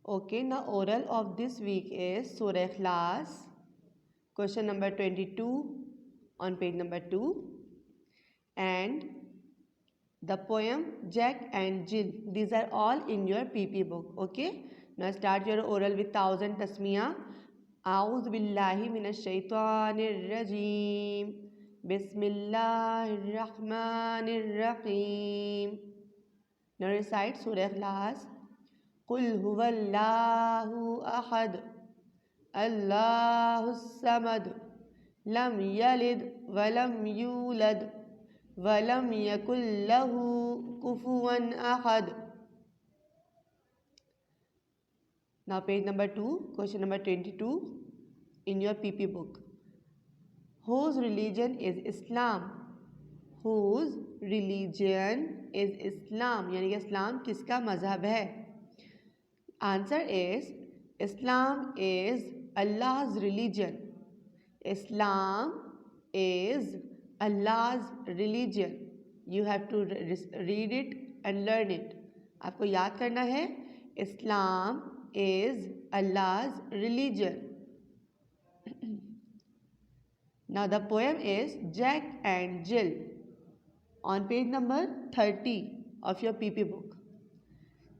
Okay, now oral of this week is Surah Ikhlas, question number 22 on page number 2, and the poem Jack and Jill. These are all in your PP book. Okay, now start your oral with 1000 tasmiya. A'udhu billahi minash shaitanir rajim. Bismillahir rahmanir rahim. Now recite Surah Ikhlas. Qul huwallahu ahad, Allahus samad, lam yalid walam yulad, walam yakul lahu kufuwan ahad. Now page number 2, question number 22 in your PP book. Whose religion is Islam? Whose religion is Islam? यानी कि इस्लाम किसका मजहब है? Answer is Islam is Allah's religion. Islam is Allah's religion. You have to read it and learn it. आपको याद करना है Islam is Allah's religion. Now the poem is Jack and Jill on page number 30 of your PP book.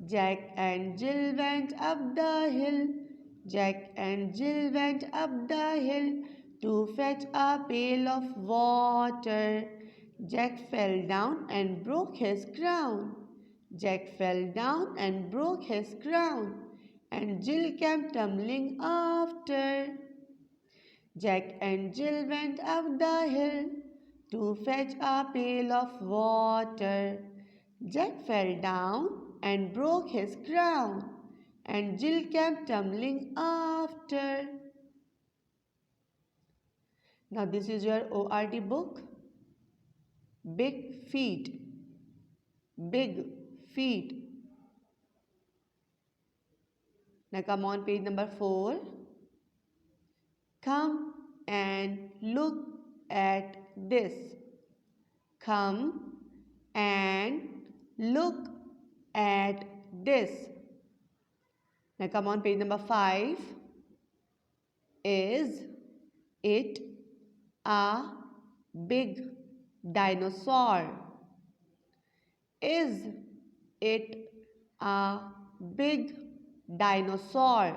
Jack and Jill went up the hill. Jack and Jill went up the hill to fetch a pail of water. Jack fell down and broke his crown. Jack fell down and broke his crown, and Jill came tumbling after. Jack and Jill went up the hill to fetch a pail of water. Jack fell down and broke his crown, and Jill came tumbling after. Now this is your ORT book. Big feet. Big feet. Now come on page number 4. Come and look at this. Come and look at this. Now come on page number 5. Is it a big dinosaur? Is it a big dinosaur?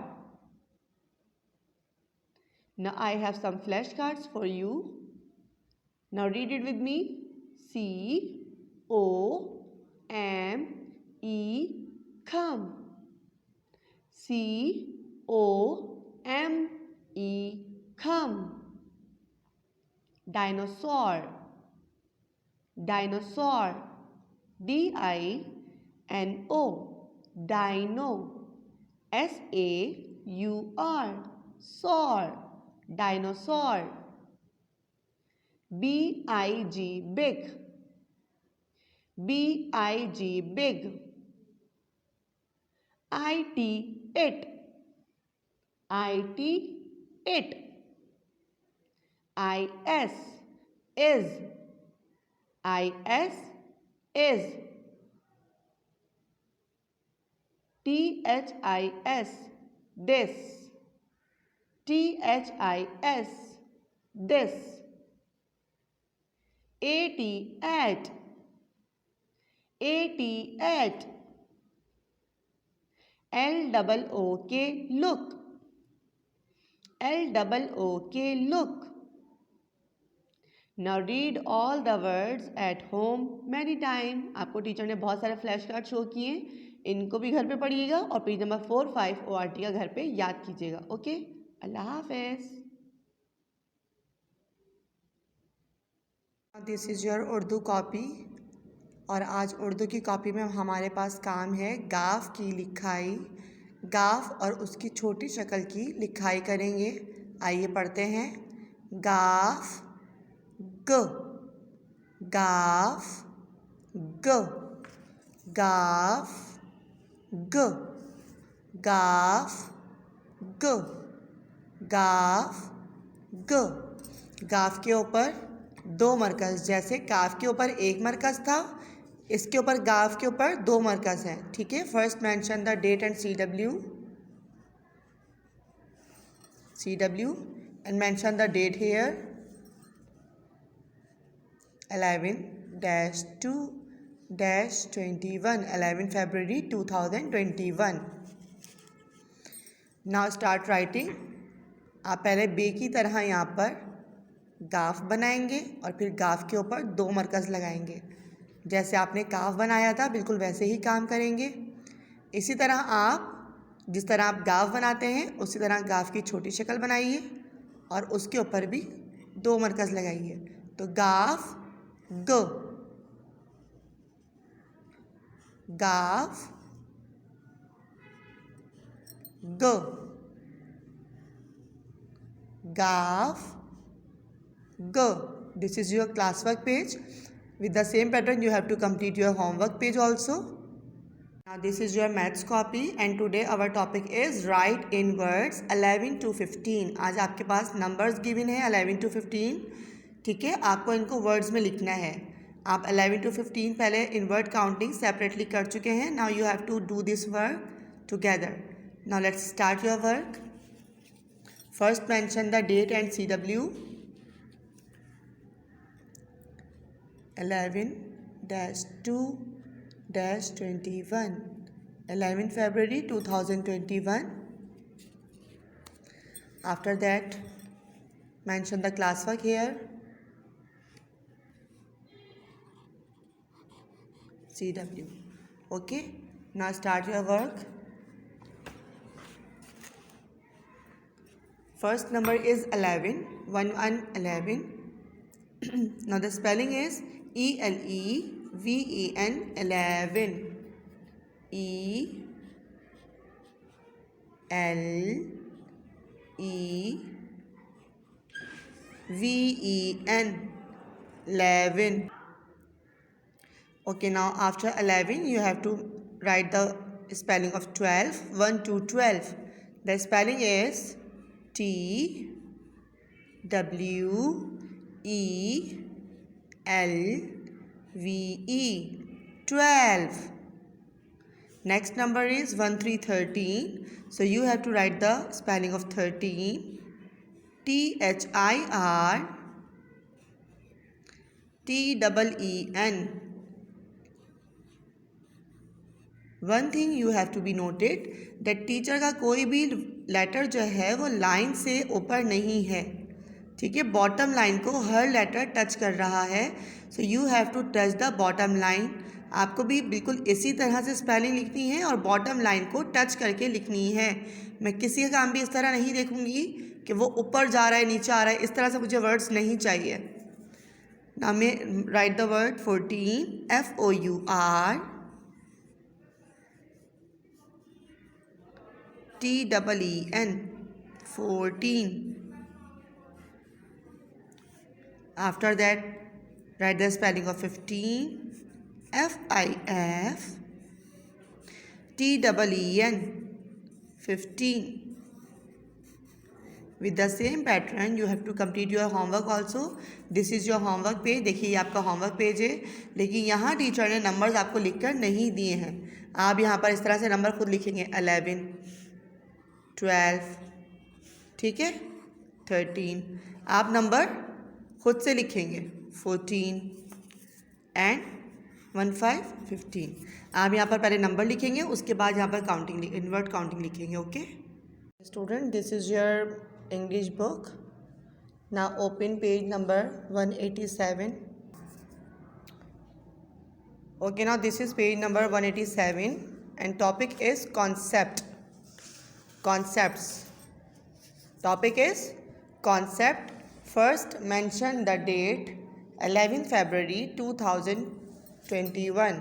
Now I have some flashcards for you. Now read it with me. C-O-M-E, come. C-O-M-E, come. Dinosaur. Dinosaur. D-I-N-O, dino. S-A-U-R, saur. Dinosaur. B-I-G, big. B-I-G, big. I-T, it. I-T, it. I-S, is. I-S, is. T-H-I-S, this. T-H-I-S, this. A-T, at. A-T, at. L-O-O-K, look. L-O-O-K, look. Now read all the words at home many times. आपको teacher ने बहुत सारे flash card show किए, इनको भी घर पे पढ़िएगा और पेज नंबर 4, 5 ORT का घर पे याद कीजिएगा. Okay, Allah Hafiz. This is your Urdu copy और आज उर्दू की कॉपी में हमारे पास काम है गाफ की लिखाई. गाफ और उसकी छोटी शक्ल की लिखाई करेंगे. आइए पढ़ते हैं. गाफ ग, गाफ ग, गाफ ग, गाफ ग, गाफ ग. गाफ के ऊपर 2 मरकज़, जैसे काफ के ऊपर 1 मरकज़ था, इसके ऊपर गाफ के ऊपर 2 मरकज़ हैं. ठीक है. First mention the date and CW. CW, and mention the date here. 11-2-21, 11 February 2021. Now start writing. आप पहले बे की तरह यहाँ पर गाफ बनाएंगे और फिर गाफ के ऊपर 2 मरकज़ लगाएंगे। जैसे आपने काफ बनाया था बिल्कुल वैसे ही काम करेंगे। इसी तरह आप जिस तरह आप गाफ बनाते हैं उसी तरह गाफ की छोटी शक्ल बनाइए और उसके ऊपर भी 2 मरकज़ लगाइए। तो गाफ ग, गाफ ग, गाफ ग. This is your classwork page. With the same pattern you have to complete your homework page also. Now this is your maths copy and today our topic is write in words 11 to 15. आज आपके पास numbers given है 11 to 15. ठीक है, आपको इनको words में लिखना है। आप 11 to 15 पहले इन वर्ड काउंटिंग सेपरेटली कर चुके हैं। Now you have to do this work together. Now let's start your work. First mention the date and CW। 11-2-21, 11 February 2021. After that, mention the classwork here. CW. Okay, now start your work. First number is 11, 11. Now the spelling is ELEVEN, 11. ELEVEN, 11. Okay, now after 11 you have to write the spelling of 12, 1 to 12. The spelling is TWELVE, 12. Next number is 1, 3, 13. So you have to write the spelling of 13. THIRTEEN. One thing you have to be noted that teacher का कोई भी letter जो है वो line से ऊपर नहीं है। ठीक है, बॉटम लाइन को हर लेटर टच कर रहा है। So you have to touch the bottom line. आपको भी बिल्कुल इसी तरह से स्पेलिंग लिखनी है और बॉटम लाइन को टच करके लिखनी है। मैं किसी का काम भी इस तरह नहीं देखूंगी कि वो ऊपर जा रहा है नीचे आ रहा है, इस तरह से मुझे वर्ड्स नहीं चाहिए। नाउ मैं right the word 14, FOUR TEEN, 14. After that, write the spelling of 15, FIFTEEN, 15. With the same pattern, you have to complete your homework also. This is your homework page. देखिए ये आपका homework page है, लेकिन यहाँ teacher ने numbers आपको लिखकर नहीं दिए हैं। आप यहाँ पर इस तरह से नंबर खुद लिखेंगे 11, 12, ठीक है, 13। आप नंबर खुद से लिखेंगे 14 एंड 15, 15। आप यहाँ पर पहले नंबर लिखेंगे, उसके बाद यहाँ पर काउंटिंग इनवर्ट काउंटिंग लिखेंगे। Okay student, this is your English book. Now open page number 187। Okay, now this is page number 187 and topic is concept. Concepts. Topic is concept. First mention the date 11 February 2021.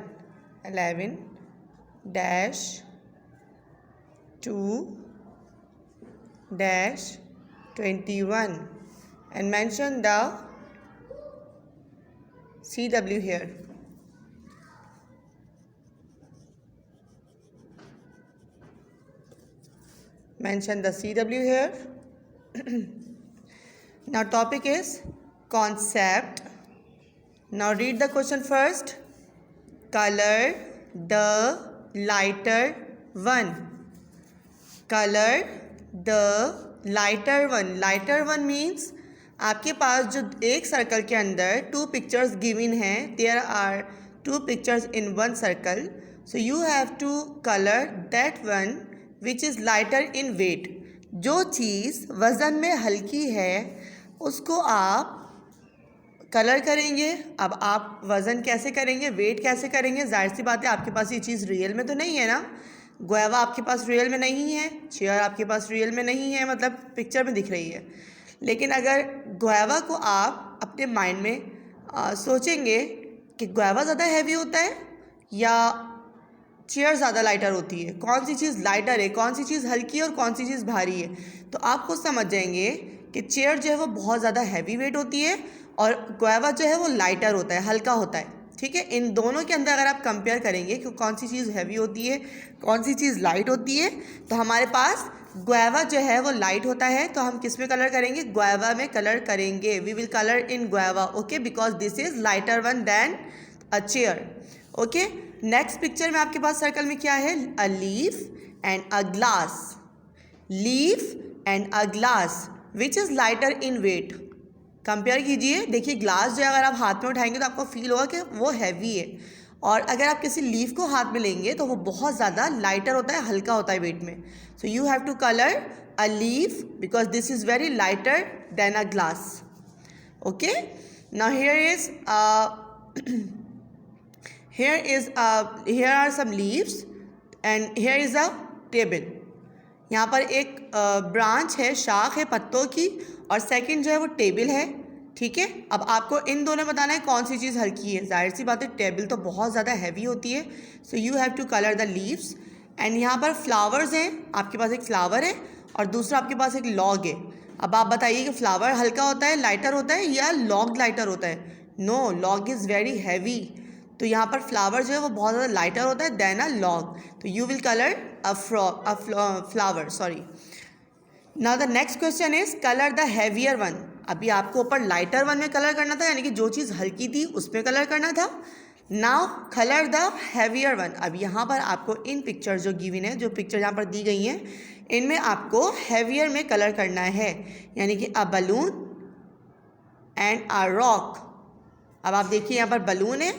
11-2-21 and mention the CW here. Mention the CW here. Now topic is concept. Now read the question first. Color the lighter one. Color the lighter one means आपके पास जो एक circle के अंदर 2 pictures given हैं, there are 2 pictures in 1 circle, so you have to colour that one which is lighter in weight. जो चीज़ वज़न में हल्की है उसको आप कलर करेंगे। अब आप वज़न कैसे करेंगे, वेट कैसे करेंगे? जाहिर सी बात है आपके पास ये चीज़ रियल में तो नहीं है ना। गुआवा आपके पास रियल में नहीं है, चेयर आपके पास रियल में नहीं है, मतलब पिक्चर में दिख रही है। लेकिन अगर गुआवा को आप अपने माइंड में सोचेंगे कि गुआवा ज़्यादा हैवी होता है या चेयर ज़्यादा लाइटर होती है, कौन सी चीज़ लाइटर है, कौन सी चीज़ हल्की है और कौन सी चीज़ भारी है, तो आप खुद समझ जाएंगे कि चेयर जो है वो बहुत ज़्यादा हैवी वेट होती है और गुआवा जो है वो लाइटर होता है, हल्का होता है। ठीक है, इन दोनों के अंदर अगर आप कंपेयर करेंगे कि कौन सी चीज़ हैवी होती है, कौन सी चीज़ लाइट होती है, तो हमारे पास गुआवा जो है वो लाइट होता है, तो हम किस में कलर करेंगे? गुआवा में कलर करेंगे। We will colour in guava, okay, because this is lighter one then a chair. Okay, next picture में आपके पास सर्कल में क्या है? A leaf and a glass. Leaf and a glass which is lighter in weight. Compare कीजिए, देखिए glass जो है अगर आप हाथ में उठाएंगे तो आपको फील होगा कि वो हैवी है, और अगर आप किसी लीफ को हाथ में लेंगे तो वो बहुत ज़्यादा लाइटर होता है, हल्का होता है वेट में। So you have to colour a leaf because this is very lighter then a glass. Okay, now here are some leaves and here is a table। यहाँ पर एक ब्रांच है, शाख है पत्तों की, और सेकंड जो है वो टेबल है। ठीक है, अब आपको इन दोनों में बताना है कौन सी चीज़ हल्की है। जाहिर सी बात है टेबल तो बहुत ज़्यादा हैवी होती है, so you have to colour the leaves. And यहाँ पर फ्लावर्स हैं, आपके पास एक फ्लावर है और दूसरा आपके पास एक लॉग है। अब आप बताइए कि फ्लावर हल्का होता है, लाइटर होता है, या लॉग लाइटर होता है? No, log is very heavy. तो यहाँ पर फ्लावर जो है वो बहुत ज़्यादा लाइटर होता है देन अ लॉग, तो you will colour a flower, sorry. Now the next question is colour the heavier one. अभी आपको ऊपर लाइटर वन में कलर करना था, यानी कि जो चीज़ हल्की थी उसमें कलर करना था। Now colour the heavier one. अब यहाँ पर आपको इन पिक्चर जो गिवन है, जो पिक्चर यहाँ पर दी गई हैं, इनमें आपको हैवियर में कलर करना है, यानी कि a balloon and a rock. अब आप देखिए यहाँ पर बलून है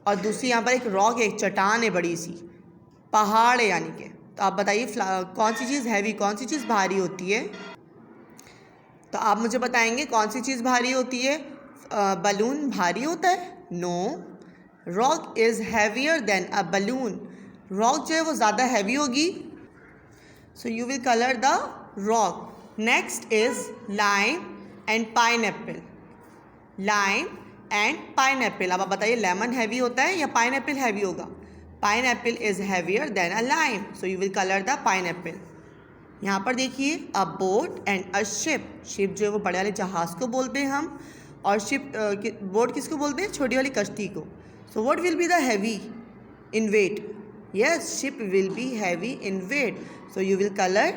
और दूसरी यहाँ पर एक रॉक है, एक चट्टान है, बड़ी सी पहाड़ है यानी कि। तो आप बताइए कौन सी चीज़ हैवी, कौन सी चीज़ भारी होती है? तो आप मुझे बताएंगे कौन सी चीज़ भारी होती है? बलून भारी होता है? No, rock is heavier then a balloon. Rock जो है वो ज़्यादा हैवी होगी, so you will colour the rock. Next is lime and pineapple. Lime and pineapple. अब आप बताइए लेमन हैवी होता है या पाइनएप्पल हैवी होगा? Pineapple is heavier then a lime, so you will colour the pineapple. यहाँ पर देखिए a boat and a ship. Ship जो है वो बड़े वाले जहाज़ को बोलते हैं हम, और शिप बोट किसको बोलते हैं? छोटी वाली कश्ती को। So what will be the heavy in weight? Yes, ship will be heavy in weight, so you will colour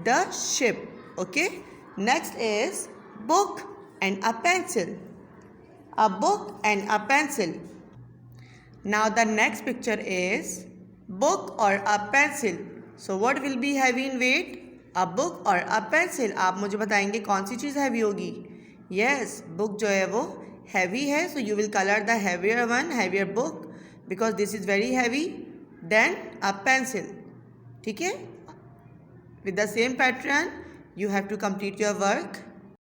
the ship. Okay, next is book and a pencil. A book and a pencil. Now the next picture is book or a pencil. So what will be heavy in weight? A book or a pencil. आप मुझे बताएंगे कौन सी चीज़ heavy होगी? Yes, book जो है वो heavy है, so you will color the heavier one, heavier book, because this is very heavy than a pencil. ठीक है? With the same pattern, you have to complete your work.